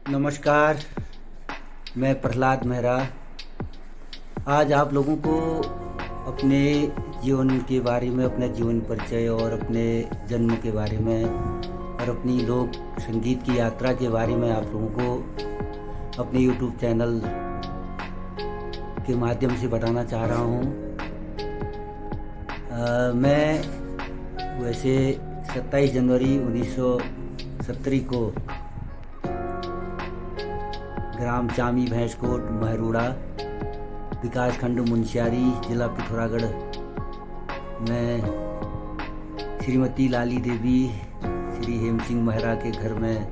नमस्कार, मैं प्रहलाद मेहरा। आज आप लोगों को अपने जीवन के बारे में, अपने जीवन परिचय और अपने जन्म के बारे में और अपनी लोक संगीत की यात्रा के बारे में आप लोगों को अपने यूट्यूब चैनल के माध्यम से बताना चाह रहा हूँ। मैं वैसे 27 जनवरी 1970 को ग्राम चामी भैंसकोट महरूड़ा विकास खंड मुंशियारी जिला पिथौरागढ़ में श्रीमती लाली देवी श्री हेम सिंह मेहरा के घर में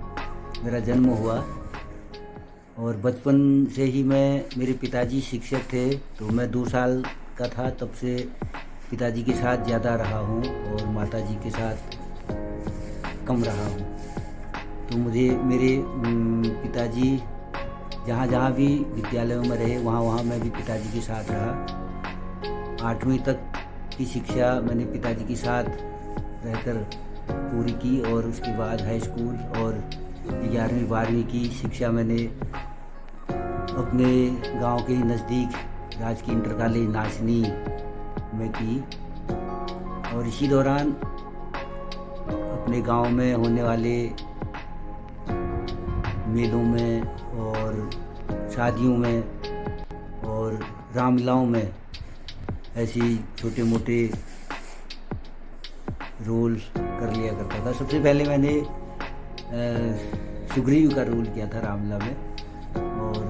मेरा जन्म हुआ। और बचपन से ही मेरे पिताजी शिक्षक थे, तो मैं 2 साल का था तब से पिताजी के साथ ज़्यादा रहा हूँ और माताजी के साथ कम रहा हूँ। तो मुझे मेरे पिताजी जहाँ जहाँ भी विद्यालयों में रहे वहाँ मैं भी पिताजी के साथ रहा। 8वीं तक की शिक्षा मैंने पिताजी के साथ रहकर पूरी की और उसके बाद हाई स्कूल और 11वीं 12वीं की शिक्षा मैंने अपने गांव के नज़दीक राजकीय इंटर कॉलेज नाचनी में की। और इसी दौरान अपने गांव में होने वाले मेलों में और शादियों में और रामलीलाओं में ऐसी छोटे मोटे रोल कर लिया करता था। सबसे पहले मैंने सुग्रीव का रोल किया था रामलीला में, और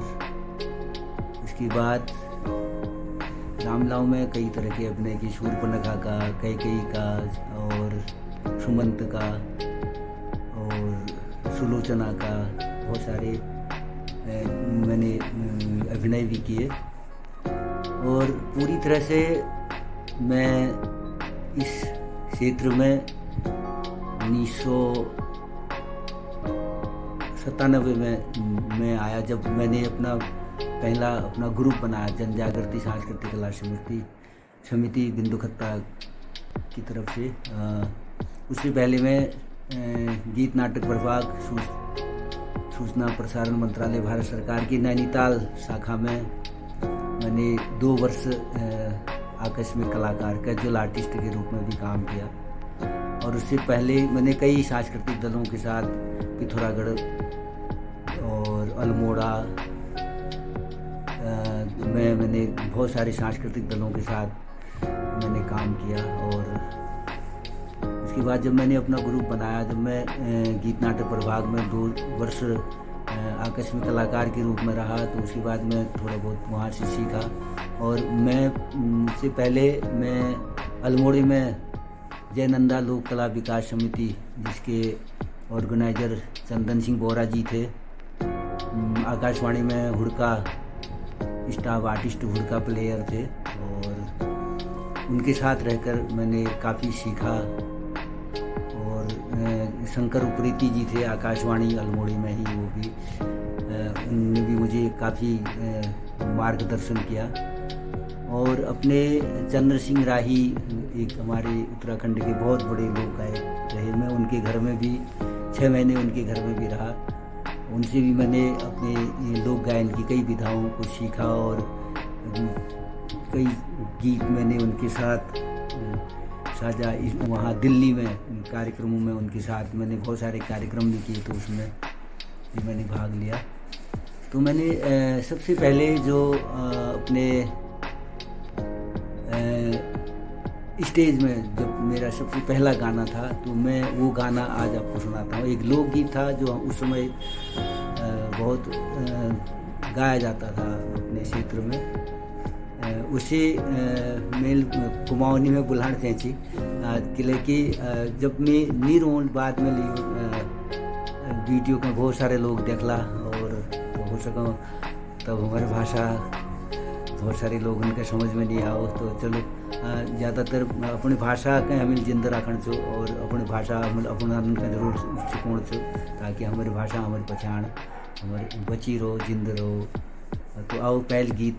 उसके बाद रामलीलाओं में कई तरह के अभिनय की, शूर्पणखा का, कैकेयी का और सुमंत का और सुलोचना का, बहुत सारे मैंने अभिनय भी किए। और पूरी तरह से मैं इस क्षेत्र में 1997 में मैं आया, जब मैंने अपना ग्रुप बनाया जन जागृति सांस्कृतिक कला समिति बिंदुखत्ता की तरफ से। उससे पहले मैं गीत नाटक प्रभाग सूचना प्रसारण मंत्रालय भारत सरकार की नैनीताल शाखा में मैंने 2 वर्ष आकस्मिक कलाकार कैजुअल आर्टिस्ट के रूप में भी काम किया। और उससे पहले मैंने कई सांस्कृतिक दलों के साथ पिथौरागढ़ और अल्मोड़ा में मैंने बहुत सारे सांस्कृतिक दलों के साथ मैंने काम किया। और उसके बाद जब मैंने अपना ग्रुप बनाया, जब मैं गीत नाटक प्रभाग में 2 वर्ष आकस्मिक कलाकार के रूप में रहा, तो उसके बाद मैं थोड़ा बहुत वहाँ से सीखा। और उससे पहले मैं अल्मोड़े में जयनंदा लोक कला विकास समिति, जिसके ऑर्गेनाइजर चंदन सिंह बोरा जी थे, आकाशवाणी में हुड़का स्टाफ आर्टिस्ट, हुड़का प्लेयर थे, और उनके साथ रहकर मैंने काफ़ी सीखा। और शंकर उप्रेती जी थे आकाशवाणी अल्मोड़ी में ही, वो भी उन्होंने भी मुझे काफ़ी मार्गदर्शन किया। और अपने चंद्र सिंह राही, एक हमारे उत्तराखंड के बहुत बड़े लोक गायक रहे, मैं उनके घर में भी 6 महीने उनके घर में भी रहा। उनसे भी मैंने अपने लोक गायन की कई विधाओं को सीखा और कई गीत मैंने उनके साथ साझा, वहाँ दिल्ली में कार्यक्रमों में उनके साथ मैंने बहुत सारे कार्यक्रम भी किए, तो उसमें भी मैंने भाग लिया। तो मैंने सबसे पहले जो अपने स्टेज में जब मेरा सबसे पहला गाना था, तो मैं वो गाना आज आपको सुनाता हूँ। एक लोकगीत था जो उस समय बहुत गाया जाता था अपने क्षेत्र में। उसे मेल कुमाऊनी में बुलान चैची किले की, जब मैं नीरोन बाद में वीडियो में बहुत सारे लोग देखला, और तो हो सका तब हमारी भाषा बहुत सारे लोग उनके समझ में नहीं आओ, तो चलो ज़्यादातर अपनी भाषा के हमें जिंदा रखना छो और अपनी भाषा अपना जरूर सिखोण छो, ताकि हमारी भाषा हमारी पहचान हमारी बची रहो, जिंद रहो। तो आओ पहल गीत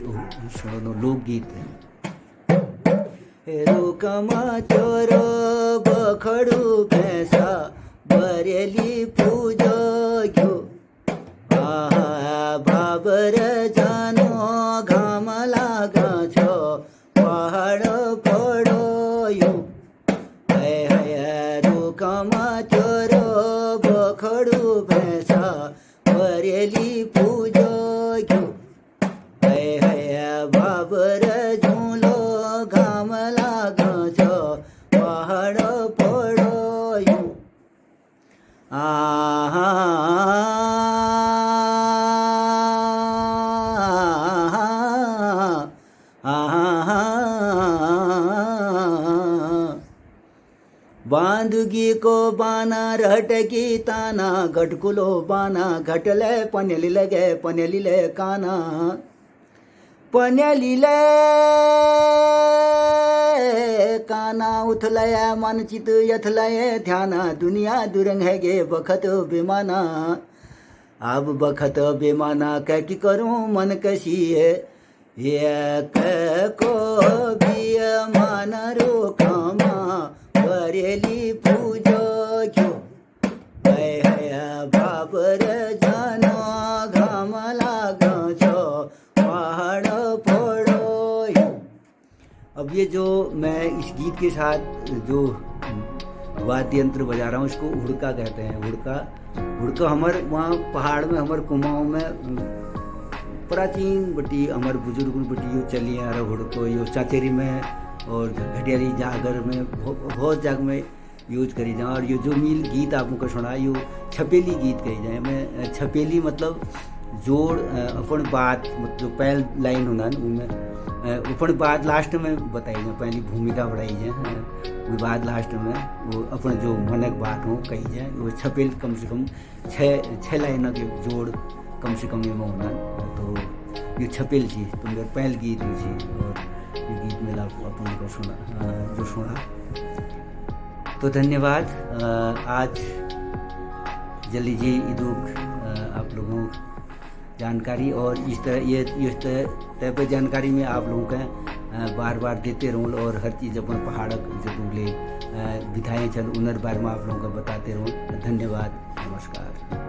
सुनो, लोकगीत है। रोकमा चोरो बखड़ू भैंसा बरेली पूजो घ्यो चोरो बखड़ू भैंसा बरेली पूजो क्यों है बाबर झूलो घाम लागो छो पहाड़ पड़ो यूं बांधुगी को बाना रटकी ताना घटकुलो बाना घटले पनेली लगे पनेली ले काना पनेली ले काना उथलय मन चित यथलय ध्याना दुनिया दुरंग है गे बखत बेमाना अब बखत बेमाना कह की करूं मन कसी है ये को भी मान रोकमा बरेली पूजो क्यों है बाबर जानो घाम लागो छो पहाड़ फोड़ो यूं। अब ये जो मैं इस गीत के साथ जो वाद्य यंत्र बजा रहा हूँ इसको हुड़का कहते हैं। हुड़का हमारे वहाँ पहाड़ में हमारे कुमाऊँ में प्राचीन बटी हमारे बुजुर्ग बटी यो चली आ रहा हुड़को यो चाचेरी में और घटियारी जागर में बहुत जगह में यूज करी जाए। और ये जो मील गीत आपको सुना यो छपेली गीत कही जाए। मैं छपेली मतलब जोड़ अपन बात जो पहल लाइन होना उनमें अपन बात लास्ट में बताई जाए पहली भूमिका बढ़ाई जाए वो बात लास्ट में वो अपन जो मनक बात हो कही जाए वो छपेल कम से कम छः लाइन के जोड़ कम से कम ये में होना। तो ये छपेल चीज़ तो मेरा पहल गीत हुई थी और ये गीत मेरा अपन को सुना तो धन्यवाद। आज जल्दी जी इदुक आप लोगों जानकारी और इस तरह पे जानकारी में आप लोगों का बार बार देते रहूँ और हर चीज़ अपन पहाड़ जरूर ले विधाएँ चल उनर बार में आप लोगों का बताते रहूँ। धन्यवाद, नमस्कार।